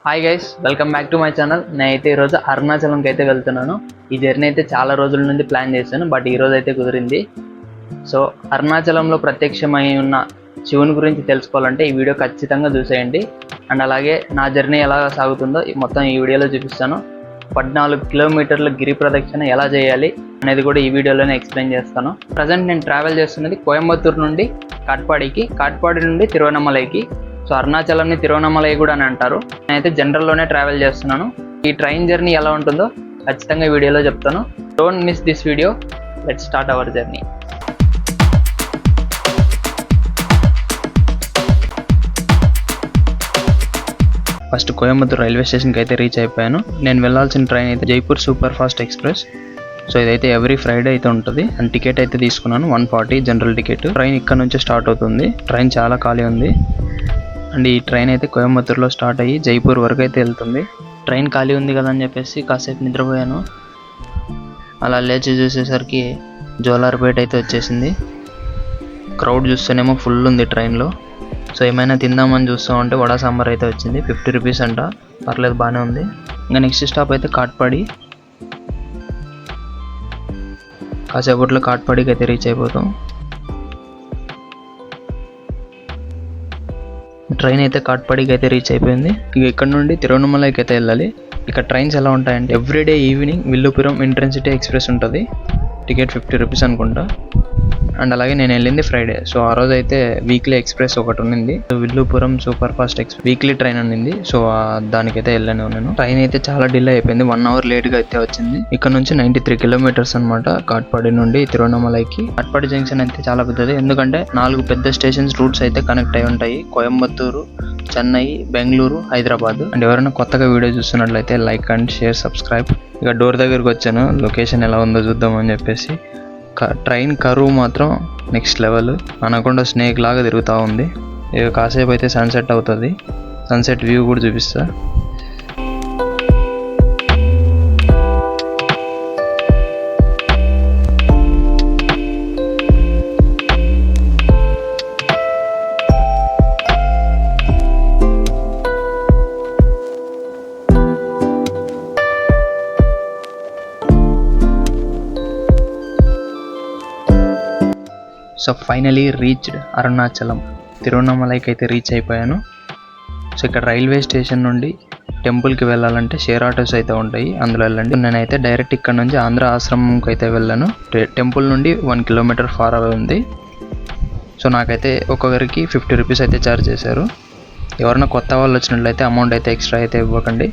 Hi guys, welcome back to my channel. నేనైతే ఈరోజు అరుణాచలంకి అయితే వెళ్తున్నాను. ఈ జర్నీ అయితే చాలా రోజుల నుండి ప్లాన్ చేశాను, బట్ ఈరోజు అయితే కుదిరింది. సో అరుణాచలంలో ప్రత్యక్షమై ఉన్న శివుని గురించి తెలుసుకోవాలంటే ఈ వీడియో ఖచ్చితంగా చూసేయండి. అండ్ అలాగే నా జర్నీ ఎలా సాగుతుందో మొత్తం ఈ వీడియోలో చూపిస్తాను. 14 కిలోమీటర్ల గిరి ప్రదక్షిణ ఎలా చేయాలి అనేది కూడా ఈ వీడియోలోనే ఎక్స్ప్లెయిన్ చేస్తాను. ప్రజెంట్ నేను ట్రావెల్ చేస్తున్నది కోయంబత్తూరు నుండి కాట్పాడికి, కాట్పాడి నుండి తిరువన్నమలైకి. సో అరుణాచలంని తిరువన్నమలై కూడా అని అంటారు. నేనైతే జనరల్లోనే ట్రావెల్ చేస్తున్నాను. ఈ ట్రైన్ జర్నీ ఎలా ఉంటుందో ఖచ్చితంగా ఈ వీడియోలో చెప్తాను. Don't miss this video. Let's start our journey. First Coimbatore railway స్టేషన్కి అయితే రీచ్ అయిపోయాను. నేను వెళ్ళాల్సిన ట్రైన్ అయితే Jaipur super fast express. So ఇదైతే ఎవ్రీ ఫ్రైడే అయితే ఉంటుంది. అండ్ టికెట్ అయితే తీసుకున్నాను 140 జనరల్ టికెట్. ట్రైన్ ఇక్కడ నుంచి స్టార్ట్ అవుతుంది. ట్రైన్ చాలా ఖాళీ ఉంది. అండ్ ఈ ట్రైన్ అయితే కోయంబత్తూరులో స్టార్ట్ అయ్యి జైపూర్ వరకు అయితే వెళ్తుంది. ట్రైన్ ఖాళీ ఉంది కదా అని చెప్పేసి కాసేపు నిద్రపోయాను. అలా లేచి చూసేసరికి జోలార్పేట అయితే వచ్చేసింది. క్రౌడ్ చూస్తేనేమో ఫుల్ ఉంది ట్రైన్లో. సో ఏమైనా తిందామని చూస్తూ ఉంటే వడా సాంబార్ అయితే వచ్చింది. 50 రూపీస్ అంట. పర్లేదు, బాగానే ఉంది. ఇంకా నెక్స్ట్ స్టాప్ అయితే కాట్పాడి. కాసేపట్లో కాట్పాడికి అయితే రీచ్ అయిపోతాం. ట్రైన్ అయితే కాట్పాడికి అయితే రీచ్ అయిపోయింది. ఇక ఇక్కడ నుండి తిరువన్నమలైకి అయితే వెళ్ళాలి. ఇక్కడ ట్రైన్స్ ఎలా ఉంటాయంటే everyday evening Villupuram intercity express ఉంటుంది. టికెట్ 50 రూపీస్ అనుకుంటా. అండ్ అలాగే నేను వెళ్ళింది ఫ్రైడే. సో ఆ రోజు అయితే వీక్లీ ఎక్స్ప్రెస్ ఒకటి ఉన్నింది. Villupuram super fast express weekly train ఉన్నింది. సో దానికైతే వెళ్ళాను నేను. ట్రైన్ అయితే చాలా డిలే అయిపోయింది. 1 అవర్ లేట్గా అయితే వచ్చింది. ఇక్కడ నుంచి 93 కిలోమీటర్స్ అనమాట కాట్పాడి నుండి తిరువన్నమలైకి. కాట్పాడి జంక్షన్ అయితే చాలా పెద్దది, ఎందుకంటే 4 పెద్ద స్టేషన్స్ రూట్స్ అయితే కనెక్ట్ అయి ఉంటాయి. కోయంబత్తూరు, చెన్నై, బెంగళూరు, హైదరాబాద్. అండ్ ఎవరైనా కొత్తగా వీడియో చూస్తున్నట్లయితే లైక్ అండ్ షేర్, సబ్స్క్రైబ్. ఇక డోర్ దగ్గరకు వచ్చాను, లొకేషన్ ఎలా ఉందో చూద్దామని చెప్పేసి. ట్రైన్ కరువు మాత్రం నెక్స్ట్ లెవెల్. అనకుండా స్నేక్ లాగా తిరుగుతూ ఉంది. ఇక కాసేపు అయితే సన్సెట్ అవుతుంది. సన్సెట్ వ్యూ కూడా చూపిస్తా. So finally reached Arunachalam. తిరువన్నమలైకి అయితే రీచ్ అయిపోయాను. సో ఇక్కడ రైల్వే స్టేషన్ నుండి టెంపుల్కి వెళ్ళాలంటే షేర్ ఆటోస్ అయితే ఉంటాయి, అందులో వెళ్ళండి. నేనైతే డైరెక్ట్ ఇక్కడ నుంచి ఆంధ్ర ఆశ్రమంకి అయితే వెళ్ళాను. టెంపుల్ నుండి 1 కిలోమీటర్ ఫార్ అవే ఉంది. సో నాకైతే ఒక్కొక్కరికి 50 రూపీస్ అయితే ఛార్జ్ చేశారు. ఎవరైనా కొత్త వాళ్ళు వచ్చినట్లయితే అమౌంట్ అయితే ఎక్స్ట్రా అయితే ఇవ్వకండి.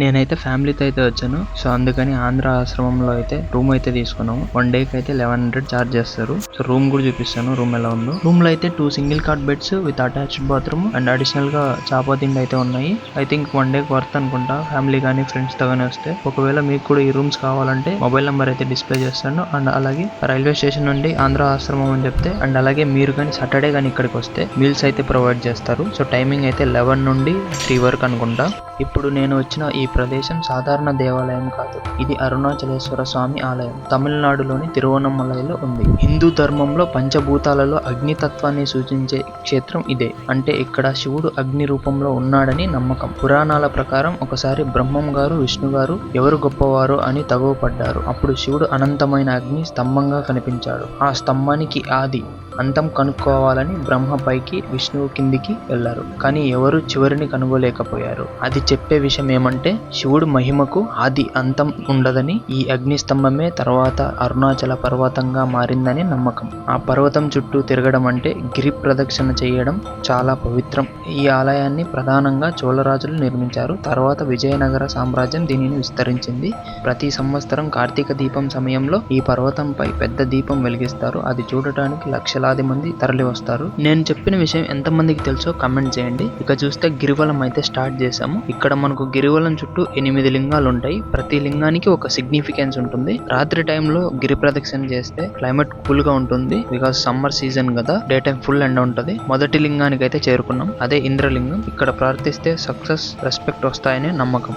నేనైతే ఫ్యామిలీతో అయితే వచ్చాను. సో అందుకని ఆంధ్ర ఆశ్రమంలో అయితే రూమ్ అయితే తీసుకున్నాము. 1 డేకి అయితే 1100 ఛార్జ్ చేస్తారు. సో రూమ్ కూడా చూపిస్తాను రూమ్ ఎలా ఉందో. రూమ్ లో అయితే 2 single cot beds with attached bathroom and అడిషనల్ గా చాపా తిండి అయితే ఉన్నాయి. ఐ థింక్ 1 డేకి వర్త్ అనుకుంటా, ఫ్యామిలీ కానీ ఫ్రెండ్స్ తో కానీ వస్తే. ఒకవేళ మీకు కూడా ఈ రూమ్స్ కావాలంటే మొబైల్ నెంబర్ అయితే డిస్ప్లే చేస్తాను. అండ్ అలాగే రైల్వే స్టేషన్ నుండి ఆంధ్ర ఆశ్రమం అని చెప్తే, అండ్ అలాగే మీరు కానీ సాటర్డే కానీ ఇక్కడికి వస్తే మీల్స్ అయితే ప్రొవైడ్ చేస్తారు. సో టైమింగ్ అయితే 11 నుండి 3 వరకు అనుకుంటా. ఇప్పుడు నేను వచ్చిన ఈ ప్రదేశం సాధారణ దేవాలయం కాదు, ఇది అరుణాచలేశ్వర స్వామి ఆలయం. తమిళనాడులోని తిరువన్నమలైలో ఉంది. హిందూ ధర్మంలో పంచభూతాలలో అగ్నితత్వాన్ని సూచించే క్షేత్రం ఇదే. అంటే ఇక్కడ శివుడు అగ్ని రూపంలో ఉన్నాడని నమ్మకం. పురాణాల ప్రకారం ఒకసారి బ్రహ్మం గారు విష్ణు గారు ఎవరు గొప్పవారు అని తగువపడ్డారు. అప్పుడు శివుడు అనంతమైన అగ్ని స్తంభంగా కనిపించాడు. ఆ స్తంభానికి ఆది అంతం కనుక్కోవాలని బ్రహ్మ పైకి, విష్ణువు కిందికి వెళ్లారు. కానీ ఎవరు చివరిని కనుగోలేకపోయారు. అది చెప్పే విషయం ఏమంటే శివుడు మహిమకు ఆది అంతం ఉండదని, ఈ అగ్ని స్తంభమే తర్వాత అరుణాచల పర్వతంగా మారిందని నమ్మకం. ఆ పర్వతం చుట్టూ తిరగడం అంటే గిరి ప్రదక్షిణ చేయడం చాలా పవిత్రం. ఈ ఆలయాన్ని ప్రధానంగా చోళరాజులు నిర్మించారు. తర్వాత విజయనగర సామ్రాజ్యం దీనిని విస్తరించింది. ప్రతి సంవత్సరం కార్తీక దీపం సమయంలో ఈ పర్వతంపై పెద్ద దీపం వెలిగిస్తారు. అది చూడటానికి లక్షలాది మంది తరలి వస్తారు. నేను చెప్పిన విషయం ఎంతమందికి తెలుసో కమెంట్ చేయండి. ఇక చూస్తే గిరివలం అయితే స్టార్ట్ చేసాము. ఇక్కడ మనకు గిరివలం చుట్టూ 8 లింగాలు ఉంటాయి. ప్రతి లింగానికి ఒక సిగ్నిఫికెన్స్ ఉంటుంది. రాత్రి టైంలో గిరి ప్రదక్షిణ చేస్తే క్లైమేట్ కూల్ గా ఉంటుంది, బికాస్ సమ్మర్ సీజన్ కదా. డే టైం ఫుల్ ఎండ ఉంటుంది. మొదటి లింగానికి అయితే చేరుకున్నాం, అదే ఇంద్రలింగం. ఇక్కడ ప్రార్థిస్తే సక్సెస్, రెస్పెక్ట్ వస్తాయనే నమ్మకం.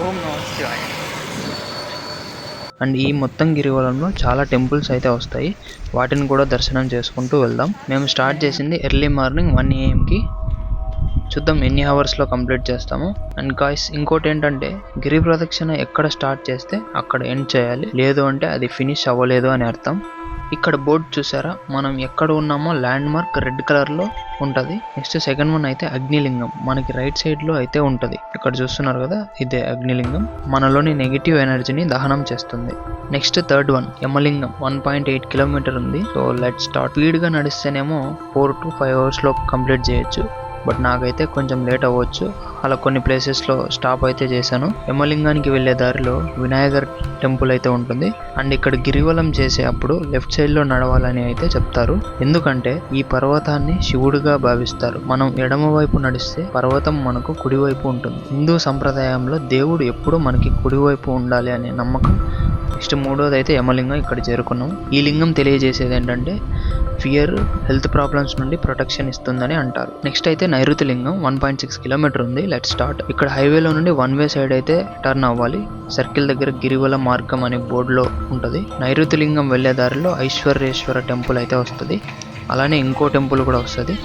ఓం నమః శివాయ. అండ్ ఈ మొత్తం గిరివలంలో చాలా టెంపుల్స్ అయితే వస్తాయి, వాటిని కూడా దర్శనం చేసుకుంటూ వెళ్దాం. మేము స్టార్ట్ చేసింది ఎర్లీ మార్నింగ్ 1 AM చూద్దాం ఎన్ని అవర్స్లో కంప్లీట్ చేస్తాము. అండ్ గాయ్స్ ఇంకోటి ఏంటంటే గిరి ప్రదక్షిణ ఎక్కడ స్టార్ట్ చేస్తే అక్కడ ఎండ్ చేయాలి, లేదు అంటే అది ఫినిష్ అవ్వలేదు అని అర్థం. ఇక్కడ బోర్డు చూసారా, మనం ఎక్కడ ఉన్నామో ల్యాండ్ మార్క్ రెడ్ కలర్ లో ఉంటది. నెక్స్ట్ సెకండ్ వన్ అయితే అగ్నిలింగం, మనకి రైట్ సైడ్ లో అయితే ఉంటది. ఇక్కడ చూస్తున్నారు కదా, ఇదే అగ్నిలింగం, మనలోని నెగిటివ్ ఎనర్జీని దహనం చేస్తుంది. నెక్స్ట్ థర్డ్ వన్ యమలింగం, 1.8 కిలోమీటర్ ఉంది. So let start. స్పీడ్ గా నడిస్తేనేమో 4 to 5 hours లో కంప్లీట్ చేయొచ్చు, బట్ నాకైతే కొంచెం లేట్ అవ్వచ్చు. అలా కొన్ని ప్లేసెస్లో స్టాప్ అయితే చేశాను. యమలింగానికి వెళ్ళే దారిలో వినాయకర్ టెంపుల్ అయితే ఉంటుంది. అండ్ ఇక్కడ గిరివలం చేసే అప్పుడు లెఫ్ట్ సైడ్లో నడవాలని అయితే చెప్తారు, ఎందుకంటే ఈ పర్వతాన్ని శివుడిగా భావిస్తారు. మనం ఎడమ వైపు నడిస్తే పర్వతం మనకు కుడివైపు ఉంటుంది. హిందూ సంప్రదాయంలో దేవుడు ఎప్పుడు మనకి కుడివైపు ఉండాలి అనే నమ్మకం. నెక్స్ట్ మూడోది అయితే యమలింగం, ఇక్కడ చేరుకున్నాం. ఈ లింగం తెలియజేసేది ఏంటంటే ఫియర్, హెల్త్ ప్రాబ్లమ్స్ నుండి ప్రొటెక్షన్ ఇస్తుందని అంటారు. నెక్స్ట్ అయితే నైరుతి లింగం, 1.6 కిలోమీటర్ ఉంది. Let start. ఇక్కడ హైవేలో నుండి 1 వే సైడ్ అయితే టర్న్ అవ్వాలి. సర్కిల్ దగ్గర గిరివల మార్గం అనే బోర్డులో ఉంటుంది. నైరుతి లింగం వెళ్లే దారిలో ఐశ్వర్యేశ్వర టెంపుల్ అయితే వస్తుంది, అలానే ఇంకో టెంపుల్ కూడా వస్తుంది.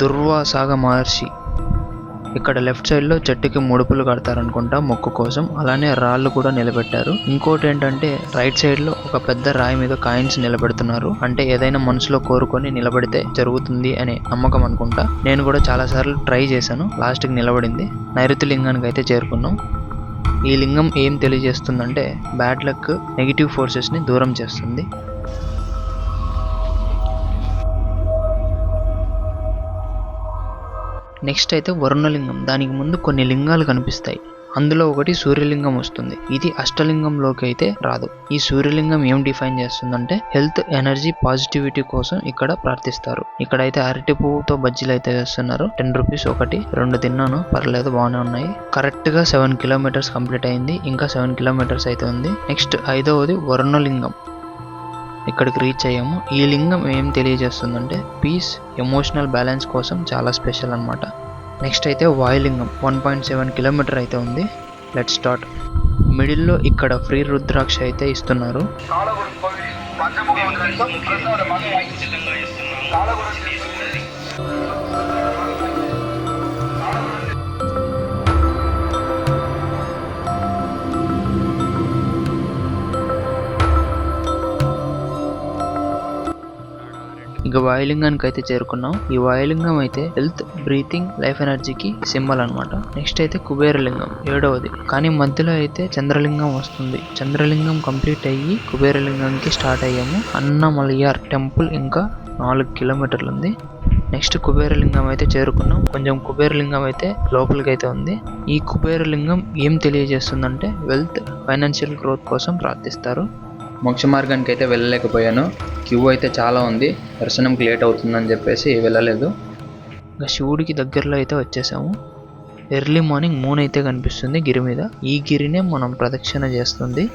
దుర్వాసాగ మహర్షి, ఇక్కడ లెఫ్ట్ సైడ్ లో చెట్టుకి ముడుపులు కడతారనుకుంటా మొక్కు కోసం, అలానే రాళ్ళు కూడా నిలబెట్టారు. ఇంకోటి ఏంటంటే రైట్ సైడ్ లో ఒక పెద్ద రాయి మీద కాయిన్స్ నిలబెడుతున్నారు, అంటే ఏదైనా మనసులో కోరుకొని నిలబడితే జరుగుతుంది అనే నమ్మకం అనుకుంటా. నేను కూడా చాలా సార్లు ట్రై చేశాను, లాస్ట్ కి నిలబడింది. నైరుతి లింగానికి అయితే చేరుకున్నాం. ఈ లింగం ఏం తెలియజేస్తుందంటే బ్యాడ్ లక్, నెగిటివ్ ఫోర్సెస్ ని దూరం చేస్తుంది. నెక్స్ట్ అయితే వరుణలింగం, దానికి ముందు కొన్ని లింగాలు కనిపిస్తాయి, అందులో ఒకటి సూర్యలింగం వస్తుంది. ఇది అష్టలింగంలోకి అయితే రాదు. ఈ సూర్యలింగం ఏం డిఫైన్ చేస్తుందంటే హెల్త్, ఎనర్జీ, పాజిటివిటీ కోసం ఇక్కడ ప్రార్థిస్తారు. ఇక్కడైతే అరటి పువ్వుతో బజ్జీలు అయితే వేస్తున్నారు, 10 రూపీస్ ఒకటి. 2 తిన్నాను, పర్లేదు, బాగానే ఉన్నాయి. కరెక్ట్ గా 7 కిలోమీటర్స్ కంప్లీట్ అయింది, ఇంకా 7 కిలోమీటర్స్ అయితే ఉంది. నెక్స్ట్ 5వది వరుణలింగం, ఇక్కడికి రీచ్ అయ్యాము. ఈ లింగం ఏం తెలియజేస్తుందంటే పీస్, ఎమోషనల్ బ్యాలెన్స్ కోసం చాలా స్పెషల్ అన్నమాట. నెక్స్ట్ అయితే వాయులింగం, 1.7 కిలోమీటర్ అయితే ఉంది. Let start. మిడిల్లో ఇక్కడ ఫ్రీ రుద్రాక్ష అయితే ఇస్తున్నారు. ఇక వాయులింగానికి అయితే చేరుకున్నాం. ఈ వాయులింగం అయితే హెల్త్, బ్రీతింగ్, లైఫ్ ఎనర్జీకి సింబల్ అనమాట. నెక్స్ట్ అయితే కుబేరలింగం, 7వది. కానీ మధ్యలో అయితే చంద్రలింగం వస్తుంది. చంద్రలింగం కంప్లీట్ అయ్యి కుబేరలింగంకి స్టార్ట్ అయ్యాము. అన్నమలయార్ టెంపుల్ ఇంకా 4 కిలోమీటర్లు ఉంది. నెక్స్ట్ కుబేరలింగం అయితే చేరుకున్నాం. కొంచెం కుబేరలింగం అయితే లోపలికి అయితే ఉంది. ఈ కుబేరలింగం ఏం తెలియజేస్తుందంటే వెల్త్, ఫైనాన్షియల్ గ్రోత్ కోసం ప్రార్థిస్తారు. మోక్ష మార్గానికి అయితే వెళ్ళలేకపోయాను, క్యూ అయితే చాలా ఉంది, దర్శనంకి లేట్ అవుతుందని చెప్పేసి వెళ్ళలేదు. ఇంకా శివుడికి దగ్గరలో అయితే వచ్చేసాము. ఎర్లీ మార్నింగ్ మూన్ అయితే కనిపిస్తుంది గిరి మీద. ఈ గిరినే మనం ప్రదక్షిణ చేస్తుంది.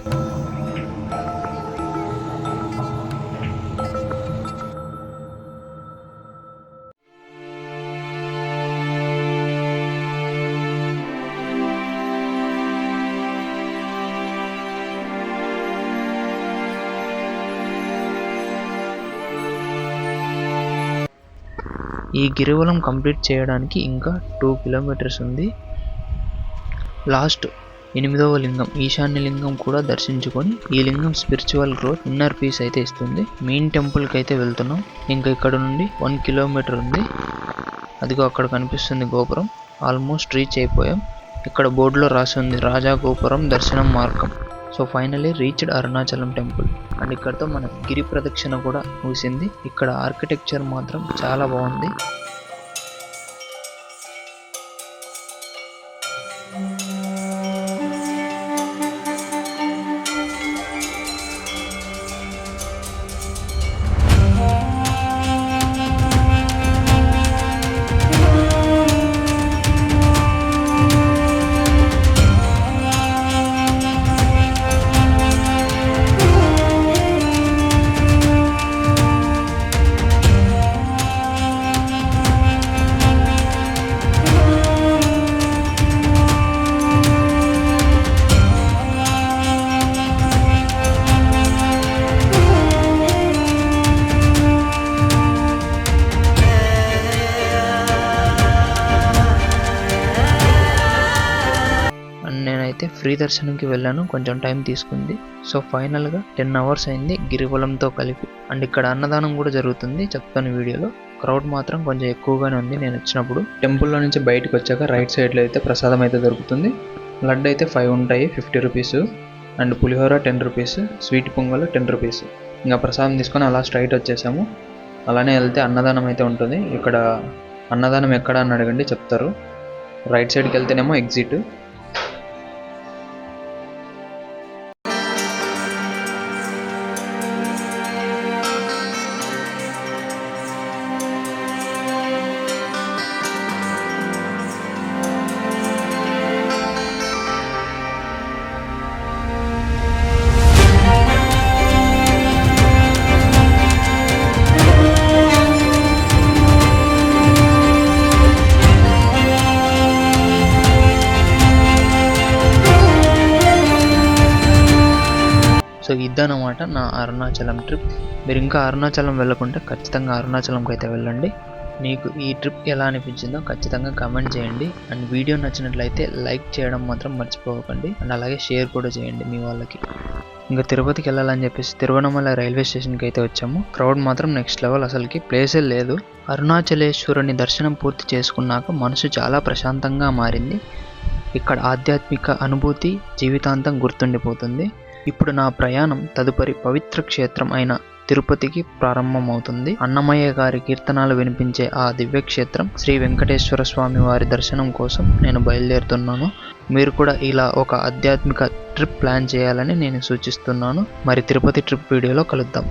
ఈ గిరివలం కంప్లీట్ చేయడానికి ఇంకా 2 కిలోమీటర్స్ ఉంది. లాస్ట్ 8వ లింగం, ఈశాన్య లింగం కూడా దర్శించుకొని ఈ లింగం స్పిరిచువల్ గ్రోత్, ఇన్నర్ పీస్ అయితే ఇస్తుంది. మెయిన్ టెంపుల్కి అయితే వెళ్తున్నాం. ఇంకా ఇక్కడ నుండి 1 కిలోమీటర్ ఉంది. అదిగో అక్కడ కనిపిస్తుంది గోపురం. ఆల్మోస్ట్ రీచ్ అయిపోయాం. ఇక్కడ బోర్డులో రాసి ఉంది రాజా గోపురం దర్శనం మార్గం. So finally reached Arunachalam temple. And ఇక్కడతో మన గిరి ప్రదక్షిణ కూడా ముగిసింది. ఇక్కడ ఆర్కిటెక్చర్ మాత్రం చాలా బాగుంది. ఫ్రీ దర్శనంకి వెళ్ళాను, కొంచెం టైం తీసుకుంది. సో ఫైనల్గా 10 అవర్స్ అయింది గిరివలంతో కలిపి. అండ్ ఇక్కడ అన్నదానం కూడా జరుగుతుంది, చెప్తాను వీడియోలో. క్రౌడ్ మాత్రం కొంచెం ఎక్కువగానే ఉంది నేను వచ్చినప్పుడు. టెంపుల్లో నుంచి బయటకు వచ్చాక రైట్ సైడ్లో అయితే ప్రసాదం అయితే దొరుకుతుంది. లడ్డు అయితే 5 ఉంటాయి, 50 rupees. And pulihora 10 rupees, sweet pongal 10 rupees. ఇంకా ప్రసాదం తీసుకొని అలా స్ట్రైట్ వచ్చేసాము. అలానే వెళ్తే అన్నదానం అయితే ఉంటుంది. ఇక్కడ అన్నదానం ఎక్కడ అని అడగండి చెప్తారు. రైట్ సైడ్కి వెళ్తేనేమో ఎగ్జిట్. సో ఇదన్నమాట నా అరుణాచలం ట్రిప్. మీరు ఇంకా అరుణాచలం వెళ్ళకుంటే ఖచ్చితంగా అరుణాచలంకి అయితే వెళ్ళండి. మీకు ఈ ట్రిప్ ఎలా అనిపించిందో ఖచ్చితంగా కామెంట్ చేయండి. అండ్ వీడియో నచ్చినట్లయితే లైక్ చేయడం మాత్రం మర్చిపోకండి. అండ్ అలాగే షేర్ కూడా చేయండి మీ వాళ్ళకి. ఇంకా తిరుపతికి వెళ్ళాలని చెప్పేసి తిరువనమలై రైల్వే స్టేషన్కి అయితే వచ్చాము. క్రౌడ్ మాత్రం నెక్స్ట్ లెవెల్, అసలుకి ప్లేసే లేదు. అరుణాచలేశ్వరుని దర్శనం పూర్తి చేసుకున్నాక మనసు చాలా ప్రశాంతంగా మారింది. ఇక్కడ ఆధ్యాత్మిక అనుభూతి జీవితాంతం గుర్తుండిపోతుంది. ఇప్పుడు నా ప్రయాణం తదుపరి పవిత్ర క్షేత్రం అయిన తిరుపతికి ప్రారంభమవుతుంది. అన్నమయ్య గారి కీర్తనాలు వినిపించే ఆ దివ్యక్షేత్రం శ్రీ వెంకటేశ్వర స్వామి వారి దర్శనం కోసం నేను బయలుదేరుతున్నాను. మీరు కూడా ఇలా ఒక ఆధ్యాత్మిక ట్రిప్ ప్లాన్ చేయాలని నేను సూచిస్తున్నాను. మరి తిరుపతి ట్రిప్ వీడియోలో కలుద్దాం.